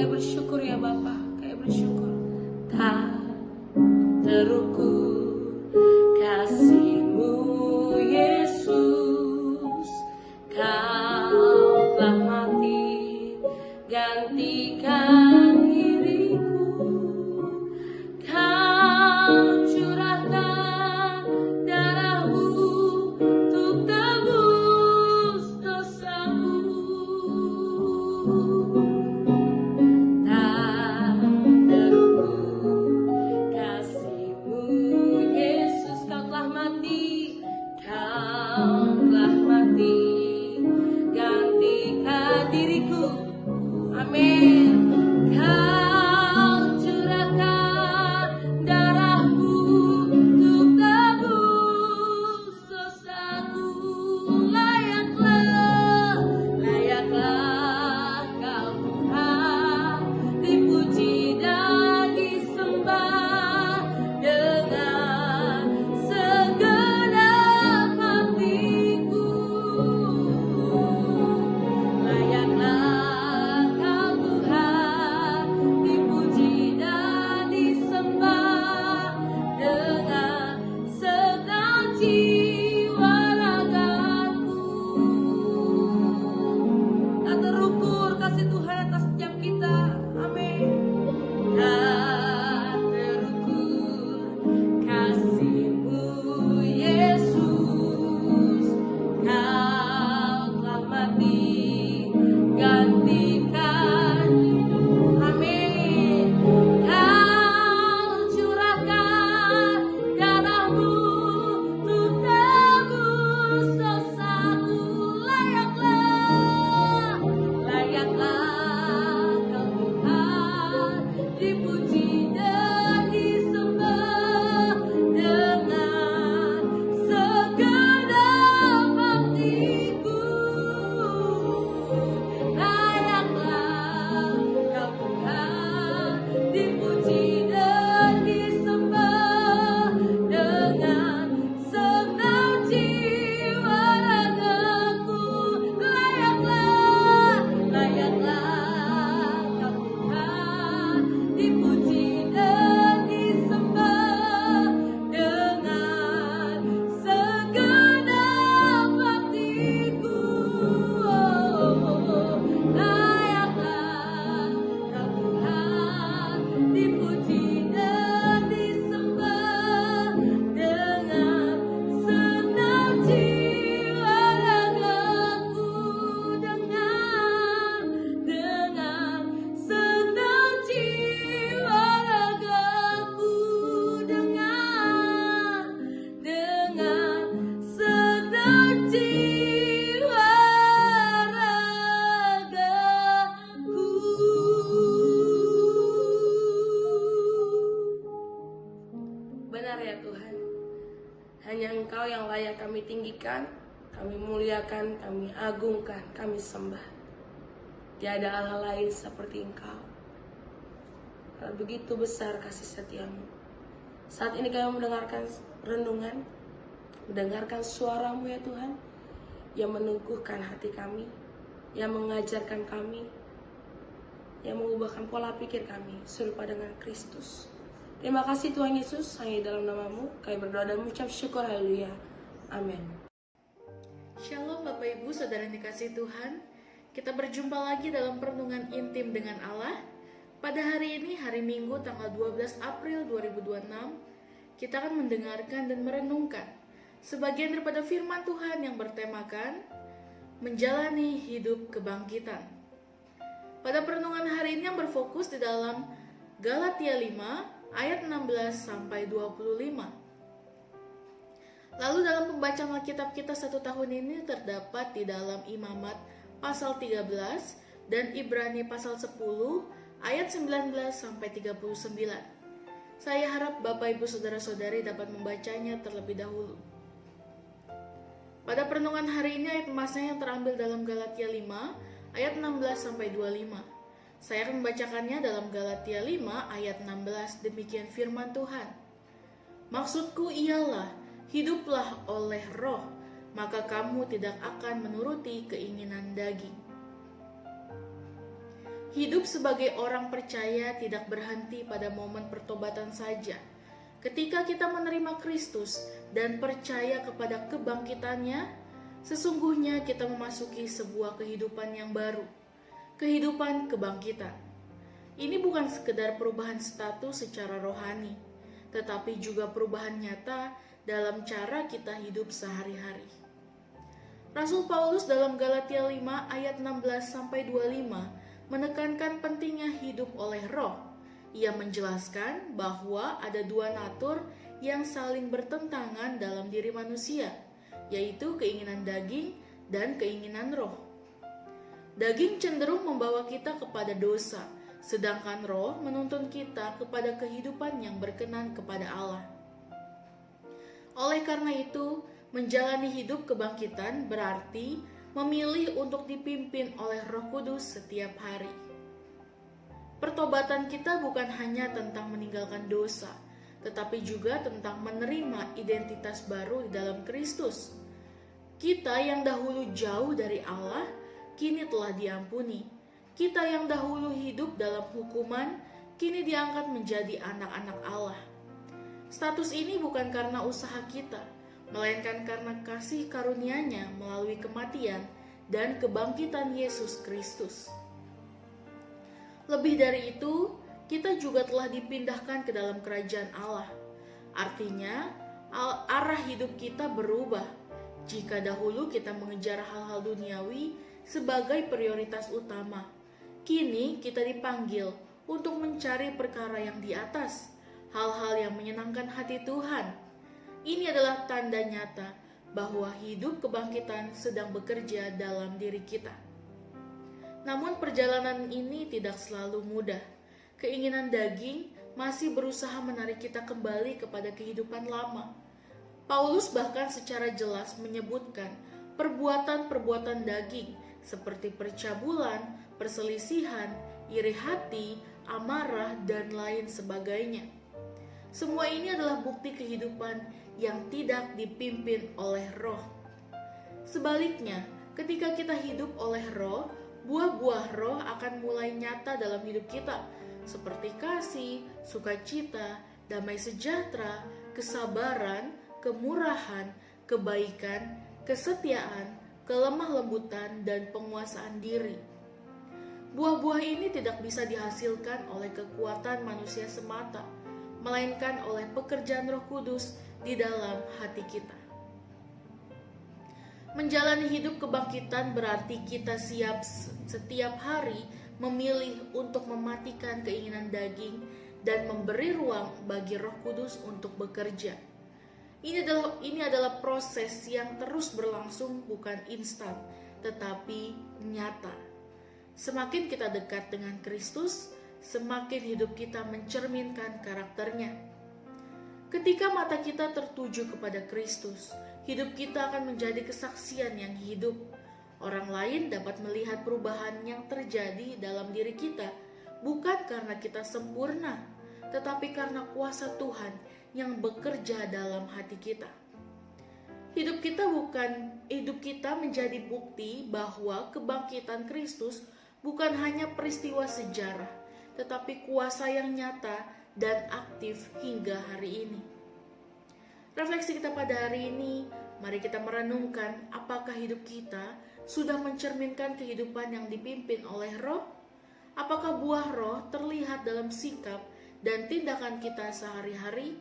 Kami bersyukur ya Bapa, kami bersyukur. Tak terukur kasih-Mu Yesus, Kau telah mati gantikan diriku. Kau curahkan darah-Mu untuk tebus dosaku. Tak terukur kasih-Mu Yesus, Kau telah mati, Kau telah mati gantikan diriku. Amin. Kau curahkan darah-Mu untuk tebus dosaku. Layaklah Kau Tuhan, dipuji dan disembah dengan segenap hatiku. Layaklah Kau Tuhan, dipuji dan disembah dengan segenap jiwa ragaku. Tak terukur kasih Tuhan atas setiap kita. Amin. Tak terukur kasih-Mu Yesus, Kau telah mati gantikan. Amin. Kau curahkan darah-Mu untuk tebus dosaku. Layaklah Kau Tuhan, dipuji dan disembah dengan segenap hatiku. Layaklah Kau Tuhan, dipuji dan disembah dengan segenap jiwa ragaku. Layaklah Kau Tuhan, dipuji dan disembah dengan segenap hatiku. Layaklah Kau Tuhan, dipuji dan disembah dengan segenap jiwa ragaku. Dengan segenap jiwa ragaku. Dengan segenap jiwa ragaku. Benar ya Tuhan, hanya Engkau yang layak kami tinggikan, kami muliakan, kami agungkan, kami sembah. Tiada Allah lain seperti Engkau. Karena begitu besar kasih setia-Mu. Saat ini kami mendengarkan renungan, mendengarkan suara-Mu ya Tuhan, yang meneguhkan hati kami, yang mengajarkan kami, yang mengubahkan pola pikir kami serupa dengan Kristus. Terima kasih Tuhan Yesus, hanya dalam nama-Mu kami berdoa dan mengucap syukur. Haleluya. Amin. Shalom Bapak Ibu Saudara yang dikasihi Tuhan. Kita berjumpa lagi dalam perenungan intim dengan Allah. Pada hari ini, hari Minggu tanggal 12 April 2026, kita akan mendengarkan dan merenungkan sebagian daripada firman Tuhan yang bertemakan menjalani hidup kebangkitan. Pada perenungan hari ini yang berfokus di dalam Galatia 5 ayat 16 sampai 25. Lalu dalam pembacaan Alkitab kita satu tahun ini terdapat di dalam Imamat pasal 13 dan Ibrani pasal 10 ayat 19 sampai 39. Saya harap Bapak Ibu Saudara-saudari dapat membacanya terlebih dahulu. Pada perenungan hari ini ayat emasnya yang terambil dalam Galatia 5 ayat 16 sampai 25. Saya akan membacakannya dalam Galatia 5 ayat 16. Demikian firman Tuhan. Maksudku ialah, hiduplah oleh roh, maka kamu tidak akan menuruti keinginan daging. Hidup sebagai orang percaya tidak berhenti pada momen pertobatan saja. Ketika kita menerima Kristus dan percaya kepada kebangkitannya, sesungguhnya kita memasuki sebuah kehidupan yang baru, kehidupan kebangkitan. Ini bukan sekedar perubahan status secara rohani, tetapi juga perubahan nyata dalam cara kita hidup sehari-hari. Rasul Paulus dalam Galatia 5 ayat 16-25 menekankan pentingnya hidup oleh roh. Ia menjelaskan bahwa ada dua natur yang saling bertentangan dalam diri manusia, yaitu keinginan daging dan keinginan roh. Daging cenderung membawa kita kepada dosa, sedangkan roh menuntun kita kepada kehidupan yang berkenan kepada Allah. Oleh karena itu, menjalani hidup kebangkitan berarti memilih untuk dipimpin oleh Roh Kudus setiap hari. Pertobatan kita bukan hanya tentang meninggalkan dosa, tetapi juga tentang menerima identitas baru di dalam Kristus. Kita yang dahulu jauh dari Allah, kini telah diampuni. Kita yang dahulu hidup dalam hukuman, kini diangkat menjadi anak-anak Allah. Status ini bukan karena usaha kita, melainkan karena kasih karunia-Nya melalui kematian dan kebangkitan Yesus Kristus. Lebih dari itu, kita juga telah dipindahkan ke dalam kerajaan Allah. Artinya, arah hidup kita berubah. Jika dahulu kita mengejar hal-hal duniawi sebagai prioritas utama, kini kita dipanggil untuk mencari perkara yang di atas, hal-hal yang menyenangkan hati Tuhan. Ini adalah tanda nyata bahwa hidup kebangkitan sedang bekerja dalam diri kita. Namun perjalanan ini tidak selalu mudah. Keinginan daging masih berusaha menarik kita kembali kepada kehidupan lama. Paulus bahkan secara jelas menyebutkan perbuatan-perbuatan daging seperti percabulan, perselisihan, iri hati, amarah, dan lain sebagainya. Semua ini adalah bukti kehidupan yang tidak dipimpin oleh roh. Sebaliknya, ketika kita hidup oleh roh, buah-buah roh akan mulai nyata dalam hidup kita, seperti kasih, sukacita, damai sejahtera, kesabaran, kemurahan, kebaikan, kesetiaan, kelemah lembutan, dan penguasaan diri. Buah-buah ini tidak bisa dihasilkan oleh kekuatan manusia semata, melainkan oleh pekerjaan Roh Kudus di dalam hati kita. Menjalani hidup kebangkitan berarti kita siap setiap hari memilih untuk mematikan keinginan daging dan memberi ruang bagi Roh Kudus untuk bekerja. Ini adalah proses yang terus berlangsung, bukan instan, tetapi nyata. Semakin kita dekat dengan Kristus, semakin hidup kita mencerminkan karakternya. Ketika mata kita tertuju kepada Kristus, hidup kita akan menjadi kesaksian yang hidup. Orang lain dapat melihat perubahan yang terjadi dalam diri kita, bukan karena kita sempurna, tetapi karena kuasa Tuhan yang bekerja dalam hati kita. Hidup kita menjadi bukti bahwa kebangkitan Kristus bukan hanya peristiwa sejarah, tetapi kuasa yang nyata dan aktif hingga hari ini. Refleksi kita pada hari ini, mari kita merenungkan apakah hidup kita sudah mencerminkan kehidupan yang dipimpin oleh roh? Apakah buah roh terlihat dalam sikap dan tindakan kita sehari-hari?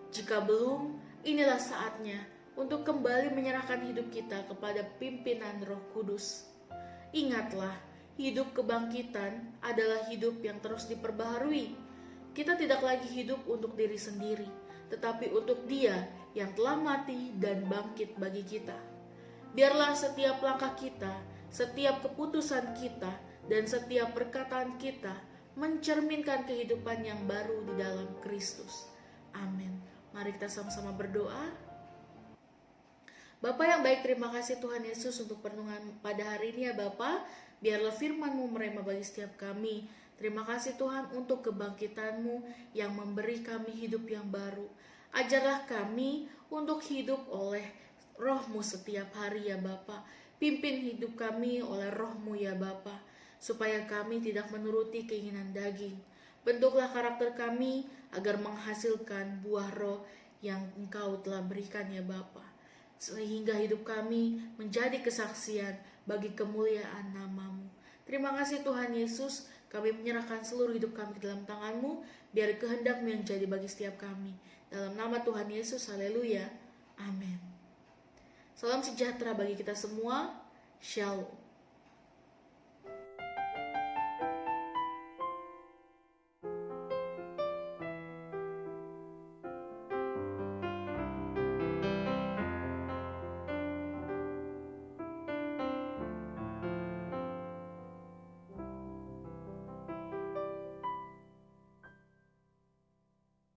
Jika belum, inilah saatnya untuk kembali menyerahkan hidup kita kepada pimpinan Roh Kudus. Ingatlah, hidup kebangkitan adalah hidup yang terus diperbaharui. Kita tidak lagi hidup untuk diri sendiri, tetapi untuk Dia yang telah mati dan bangkit bagi kita. Biarlah setiap langkah kita, setiap keputusan kita, dan setiap perkataan kita mencerminkan kehidupan yang baru di dalam Kristus. Amin. Mari kita sama-sama berdoa. Bapa yang baik, terima kasih Tuhan Yesus untuk perenungan pada hari ini ya Bapa. Biarlah firman-Mu merema bagi setiap kami. Terima kasih Tuhan untuk kebangkitan-Mu yang memberi kami hidup yang baru. Ajarlah kami untuk hidup oleh Roh-Mu setiap hari ya Bapa. Pimpin hidup kami oleh Roh-Mu ya Bapa. supaya kami tidak menuruti keinginan daging. Bentuklah karakter kami agar menghasilkan buah roh yang Engkau telah berikan ya Bapa, sehingga hidup kami menjadi kesaksian bagi kemuliaan nama-Mu. Terima kasih Tuhan Yesus, kami menyerahkan seluruh hidup kami ke dalam tangan-Mu, biar kehendak-Mu yang jadi bagi setiap kami. Dalam nama Tuhan Yesus, haleluya, amin. Salam sejahtera bagi kita semua, Shalom.